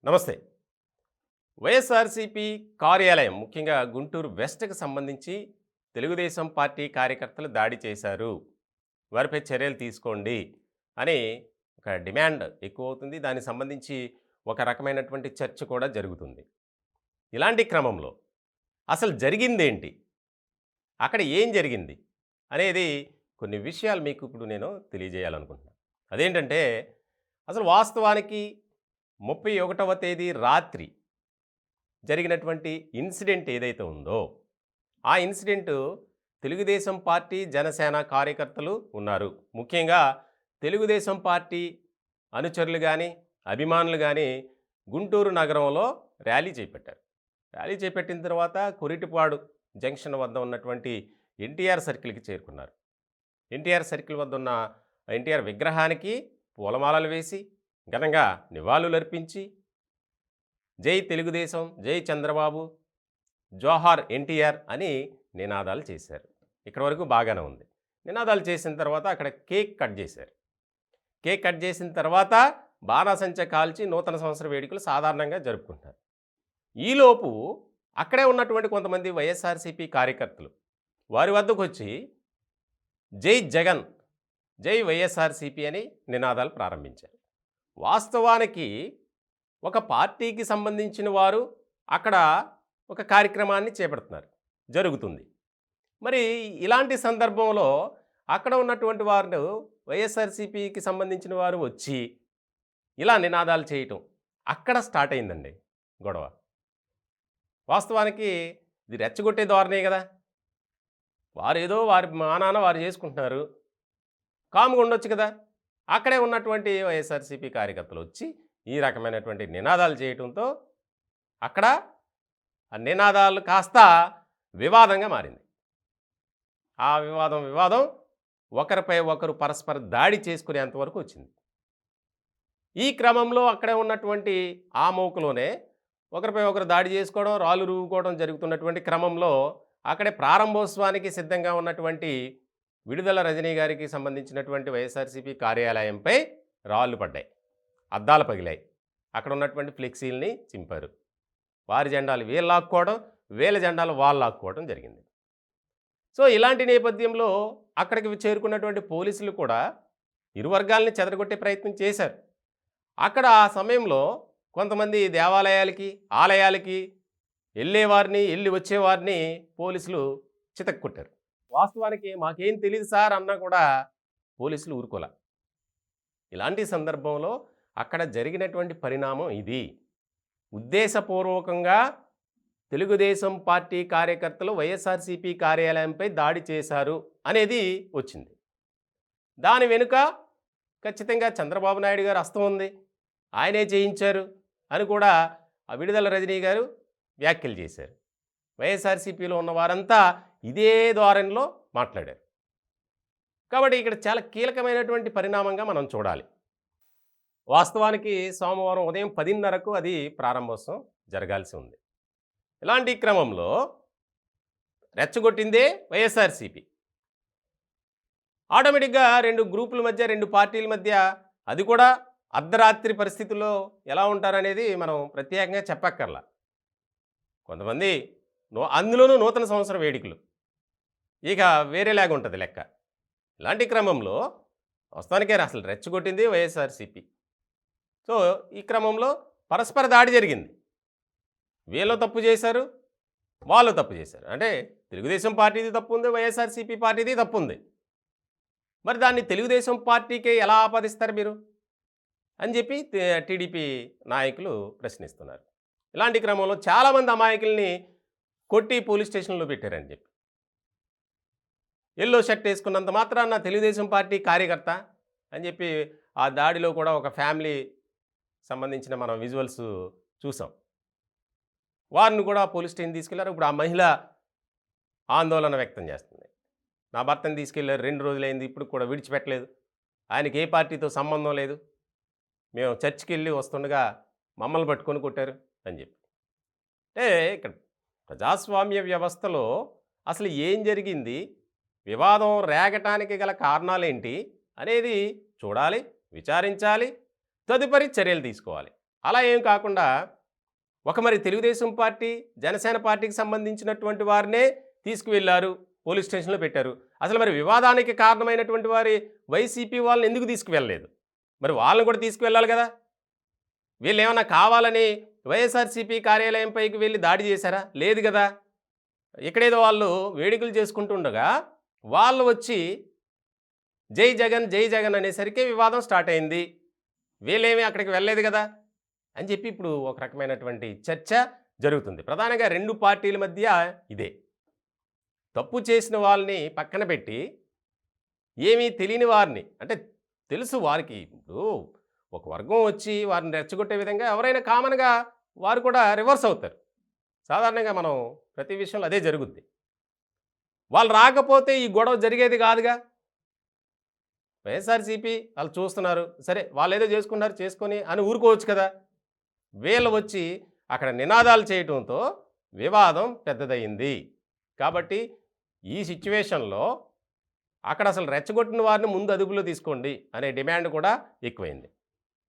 నమస్తే. వైఎస్ఆర్‌సీపీ కార్యాలయం ముఖ్యంగా గుంటూరు వెస్ట్‌కి సంబంధించి తెలుగుదేశం పార్టీ కార్యకర్తలు దాడి చేశారు. వారిపై చర్యలు తీసుకోండి అని ఒక డిమాండ్ ఎక్కువవుతుంది. దానికి సంబంధించి ఒక రకమైనటువంటి చర్చ కూడా జరుగుతుంది. ఇలాంటి క్రమంలో అసలు జరిగిందేంటి? అక్కడ ఏం జరిగింది? అనేది కొన్ని విషయాలు మీకు ఇప్పుడు నేను తెలియజేయాలనుకుంటున్నాను. అదేంటంటే అసలు వాస్తవానికి 31వ తేదీ రాత్రి జరిగినటువంటి ఇన్సిడెంట్ ఏదైతే ఉందో, ఆ ఇన్సిడెంటు తెలుగుదేశం పార్టీ, జనసేన కార్యకర్తలు ఉన్నారు. ముఖ్యంగా తెలుగుదేశం పార్టీ అనుచరులు గానీ, అభిమానులు గానీ గుంటూరు నగరంలో ర్యాలీ చేపట్టారు. ర్యాలీ చేపట్టిన తర్వాత కొరిటిపాడు జంక్షన్ వద్ద ఉన్నటువంటి ఎన్టీఆర్ సర్కిల్‌కి చేరుకున్నారు. ఎన్టీఆర్ సర్కిల్ వద్ద ఉన్న ఎన్టీఆర్ విగ్రహానికి పూలమాలలు వేసి, ఘనంగా నివాళులర్పించి జై తెలుగుదేశం, జై చంద్రబాబు, జోహార్ ఎన్టీఆర్ అని నినాదాలు చేశారు. ఇక్కడి వరకు బాగానే ఉంది. నినాదాలు చేసిన తర్వాత అక్కడ కేక్ కట్ చేశారు. కేక్ కట్ చేసిన తర్వాత బాణాసంచా కాల్చి నూతన సంవత్సర వేడుకలు సాధారణంగా జరుపుకుంటారు. ఈలోపు అక్కడే ఉన్నటువంటి కొంతమంది వైఎస్ఆర్‌సీపీ కార్యకర్తలు వారి వద్దకు వచ్చి జై జగన్, జై వైఎస్ఆర్‌సీపీ అని నినాదాలు ప్రారంభించారు. వాస్తవానికి ఒక పార్టీకి సంబంధించిన వారు అక్కడ ఒక కార్యక్రమాన్ని చేపడుతున్నారు, జరుగుతుంది. మరి ఇలాంటి సందర్భంలో అక్కడ ఉన్నటువంటి వారు వైఎస్ఆర్‌సీపీకి సంబంధించిన వారు వచ్చి ఇలా నినాదాలు చేయటం అక్కడ స్టార్ట్ అయిందండి గొడవ. వాస్తవానికి ఇది రెచ్చగొట్టే ధోరణే కదా. వారేదో వారి మానాన వారు చేసుకుంటున్నారు, కామ్గా ఉండొచ్చు కదా. అక్కడే ఉన్నటువంటి వైఎస్ఆర్‌సీపీ కార్యకర్తలు వచ్చి ఈ రకమైనటువంటి నినాదాలు చేయటంతో అక్కడ ఆ నినాదాలు కాస్త వివాదంగా మారింది. ఆ వివాదం ఒకరిపై ఒకరు పరస్పర దాడి చేసుకునేంత వరకు వచ్చింది. ఈ క్రమంలో అక్కడే ఉన్నటువంటి ఆ మోకులోనే ఒకరిపై ఒకరు దాడి చేసుకోవడం, రాళ్ళు రువ్వుకోవడం జరుగుతున్నటువంటి క్రమంలో అక్కడే ప్రారంభోత్సవానికి సిద్ధంగా ఉన్నటువంటి విడుదల రజనీ గారికి సంబంధించినటువంటి వైఎస్ఆర్‌సీపీ కార్యాలయంపై రాళ్ళు పడ్డాయి, అద్దాలు పగిలాయి. అక్కడ ఉన్నటువంటి ఫ్లెక్సీలని చింపారు. వారి జెండాలు వీళ్ళు లాక్కోవడం, వీళ్ళ జెండాలు వాళ్ళు లాక్కోవడం జరిగింది. సో ఇలాంటి నేపథ్యంలో అక్కడికి చేరుకున్నటువంటి పోలీసులు కూడా ఇరు వర్గాలని చెదరగొట్టే ప్రయత్నం చేశారు. అక్కడ ఆ సమయంలో కొంతమంది దేవాలయాలకి, ఆలయాలకి వెళ్ళేవారిని, వెళ్ళి వచ్చేవారిని పోలీసులు చితక్కొట్టారు. వాస్తవానికి మాకేం తెలియదు సార్ అన్నా కూడా పోలీసులు ఊరుకోలే. ఇలాంటి సందర్భంలో అక్కడ జరిగినటువంటి పరిణామం ఇది. ఉద్దేశపూర్వకంగా తెలుగుదేశం పార్టీ కార్యకర్తలు వైఎస్ఆర్‌సీపీ కార్యాలయంపై దాడి చేశారు అనేది వచ్చింది. దాని వెనుక ఖచ్చితంగా చంద్రబాబు నాయుడు గారు హస్తం ఉంది, ఆయనే చేయించారు అని కూడా ఆ విడుదల రజనీ గారు వ్యాఖ్యలు చేశారు. వైఎస్ఆర్‌సీపీలో ఉన్న వారంతా ఇదే ధోరణిలో మాట్లాడారు. కాబట్టి ఇక్కడ చాలా కీలకమైనటువంటి పరిణామంగా మనం చూడాలి. వాస్తవానికి సోమవారం ఉదయం 10:30కు అది ప్రారంభోత్సవం జరగాల్సి ఉంది. ఇలాంటి క్రమంలో రెచ్చగొట్టిందే వైఎస్ఆర్‌సీపీ. ఆటోమేటిక్గా 2 గ్రూపుల మధ్య, 2 పార్టీల మధ్య, అది కూడా అర్ధరాత్రి పరిస్థితుల్లో ఎలా ఉంటారనేది మనం ప్రత్యేకంగా చెప్పక్కర్లా. కొంతమంది అందులోనూ నూతన సంవత్సర వేడుకలు ఇక వేరేలాగా ఉంటుంది లెక్క. ఇలాంటి క్రమంలో వాస్తవానికే అసలు రెచ్చగొట్టింది వైఎస్ఆర్‌సీపీ. సో ఈ క్రమంలో పరస్పర దాడి జరిగింది. వీళ్ళు తప్పు చేశారు, వాళ్ళు తప్పు చేశారు. అంటే తెలుగుదేశం పార్టీది తప్పు ఉంది, వైఎస్ఆర్‌సీపీ పార్టీది తప్పు ఉంది. మరి దాన్ని తెలుగుదేశం పార్టీకే ఎలా ఆపాదిస్తారు మీరు అని చెప్పి టీడీపీ నాయకులు ప్రశ్నిస్తున్నారు. ఇలాంటి క్రమంలో చాలామంది అమాయకుల్ని కొట్టి పోలీస్ స్టేషన్లో పెట్టారని చెప్పి, ఎల్లో షర్ట్ వేసుకున్నంత మాత్రాన తెలుగుదేశం పార్టీ కార్యకర్త అని చెప్పి ఆ దాడిలో కూడా ఒక ఫ్యామిలీ సంబంధించిన మనం విజువల్స్ చూసాం. వారిని కూడా పోలీస్ స్టేషన్ తీసుకెళ్లారు. ఇప్పుడు ఆ మహిళ ఆందోళన వ్యక్తం చేస్తుంది. నా భర్తను తీసుకెళ్లారు, 2 రోజులైంది, ఇప్పుడు కూడా విడిచిపెట్టలేదు, ఆయనకి ఏ పార్టీతో సంబంధం లేదు, మేము చర్చికి వెళ్ళి వస్తుండగా మమ్మల్ని పట్టుకొని కొట్టారు అని చెప్పి. అంటే ఇక్కడ ప్రజాస్వామ్య వ్యవస్థలో అసలు ఏం జరిగింది, వివాదం రేగటానికి గల కారణాలేంటి అనేది చూడాలి, విచారించాలి, తదుపరి చర్యలు తీసుకోవాలి. అలా ఏం కాకుండా ఒక మరి తెలుగుదేశం పార్టీ, జనసేన పార్టీకి సంబంధించినటువంటి వారినే తీసుకువెళ్లారు. పోలీస్ స్టేషన్‌లో పెట్టారు. అసలు మరి వివాదానికి కారణమైనటువంటి వారి వైసీపీ వాళ్ళని ఎందుకు తీసుకువెళ్ళలేదు? మరి వాళ్ళని కూడా తీసుకువెళ్ళాలి గదా! వీళ్ళేమన్నా కావాలని వైఎస్ఆర్‌సీపీ కార్యాలయం పైకి వెళ్లి దాడి చేశారా? లేదు గదా! ఇక్కడేదో వాళ్ళు వేడుకలు చేసుకుంటుండగా, వాళ్ళు వచ్చి జై జగన్, జై జగన్ అనేసరికి వివాదం స్టార్ట్ అయింది. వీళ్ళేమి అక్కడికి వెళ్ళలేదు గదా! అని చెప్పి ఇప్పుడు ఒక రకమైనటువంటి చర్చ జరుగుతుంది. ప్రధానంగా 2 పార్టీల మధ్య ఇదే. తప్పు చేసిన వాళ్ళని పక్కన పెట్టి, ఏమీ తెలియని వారిని అంటే తెలుసు వారికి ఇప్పుడు ఒక వర్గం వచ్చి వారిని రెచ్చగొట్టే విధంగా ఎవరైనా కామన్‌గా వారు కూడా రివర్స్ అవుతారు. సాధారణంగా మనం ప్రతి విషయంలో అదే జరుగుద్ది. వాళ్ళు రాకపోతే ఈ గొడవ జరిగేది కాదుగా. వైఎస్ఆర్‌సీపీ ఆళ్ళు చూస్తున్నారు. సరే వాళ్ళేదో చేసుకున్నారు చేసుకొని అని ఊరుకోవచ్చు కదా! వీళ్ళు వచ్చి అక్కడ నినాదాలు చేయటంతో వివాదం పెద్దదయింది. కాబట్టి ఈ సిట్యుయేషన్‌లో అక్కడ అసలు రెచ్చగొట్టిన వారిని ముందు అదుపులో తీసుకోండి అనే డిమాండ్ కూడా ఎక్కువైంది.